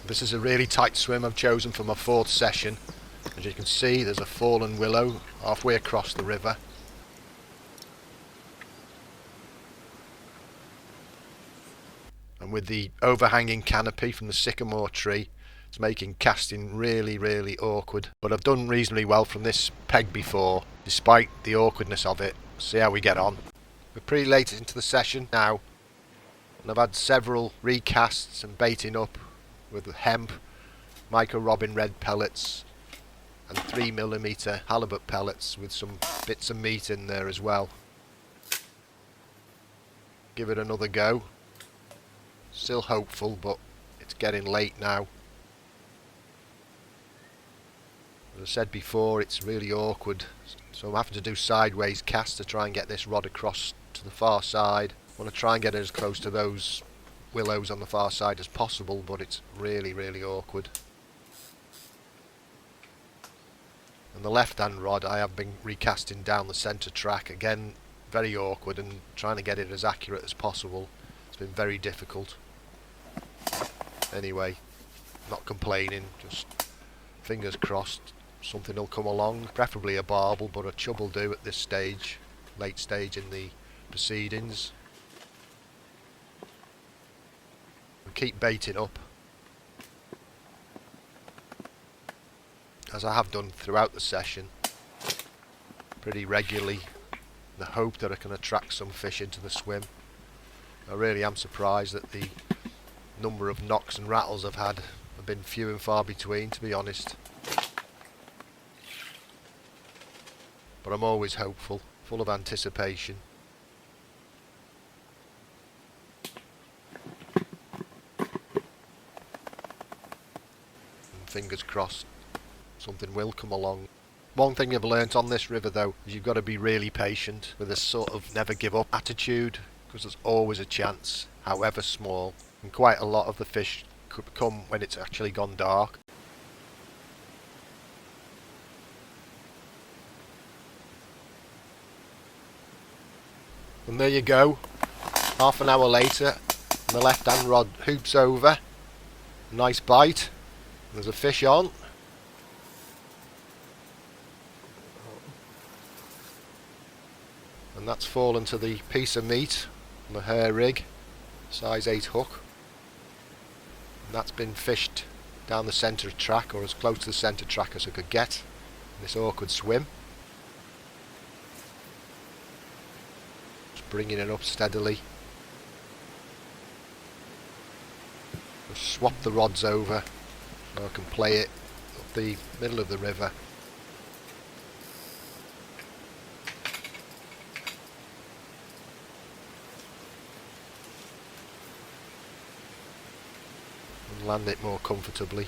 This is a really tight swim I've chosen for my 4th session. As you can see, there's a fallen willow halfway across the river. And with the overhanging canopy from the sycamore tree, it's making casting really awkward. But I've done reasonably well from this peg before, despite the awkwardness of it. See how we get on. We're pretty late into the session now, and I've had several recasts and baiting up with hemp, micro robin red pellets and 3mm halibut pellets with some bits of meat in there as well. Give it another go. Still hopeful, but it's getting late now. As I said before, it's really awkward, so I'm having to do sideways casts to try and get this rod across to the far side. I want to try and get it as close to those willows on the far side as possible, but it's really awkward. And the left hand rod I have been recasting down the centre track, again very awkward, and trying to get it as accurate as possible. It's been very difficult. Anyway, not complaining, just fingers crossed something will come along, preferably a barbel, but a chub will do at this stage, late stage in the proceedings. Keep baiting up, as I have done throughout the session, pretty regularly, in the hope that I can attract some fish into the swim. I really am surprised that the number of knocks and rattles I've had have been few and far between, to be honest. But I'm always hopeful, full of anticipation. Fingers crossed something will come along. One thing I've learnt on this river though is you've got to be really patient with a sort of never give up attitude, because there's always a chance, however small, and quite a lot of the fish could come when it's actually gone dark. And there you go, half an hour later, and the left hand rod hoops over. Nice bite. There's a fish on. And that's fallen to the piece of meat on the hair rig, size 8 hook. And that's been fished down the centre track, or as close to the centre track as I could get in this awkward swim. Just bringing it up steadily. Just swap the rods over so I can play it up the middle of the river. And land it more comfortably.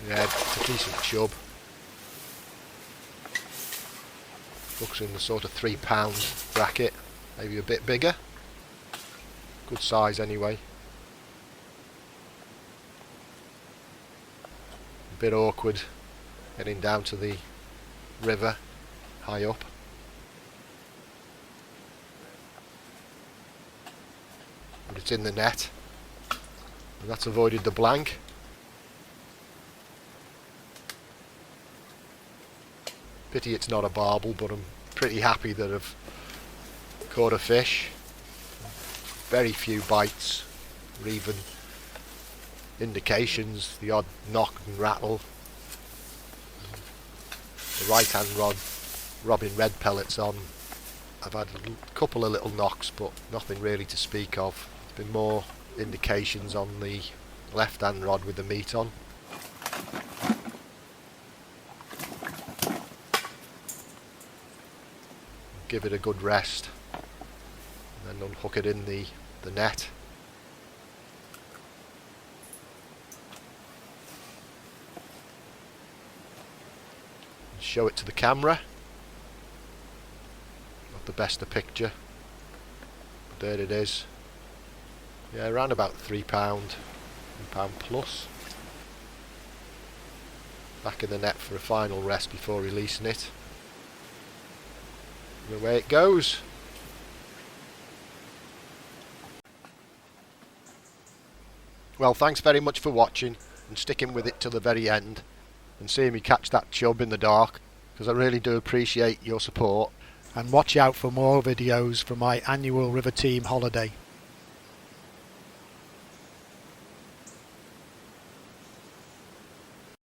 Yeah, it's a decent chub. Looks in the sort of £3 bracket, maybe a bit bigger. Good size anyway. A bit awkward getting down to the river high up. But it's in the net, and that's avoided the blank. Pity it's not a barbel, but I'm pretty happy that I've caught a fish. Very few bites, or even indications, the odd knock and rattle. The right hand rod, robin red pellets on. I've had a couple of little knocks, but nothing really to speak of. There's been more indications on the left hand rod with the meat on. Give it a good rest, and then unhook it in the net. Show it to the camera. Not the best of picture, but there it is. Yeah, around about £3, £3 plus. Back in the net for a final rest before releasing it. And away it goes. Well, thanks very much for watching and sticking with it till the very end and seeing me catch that chub in the dark, because I really do appreciate your support. And watch out for more videos from my annual River Teme holiday.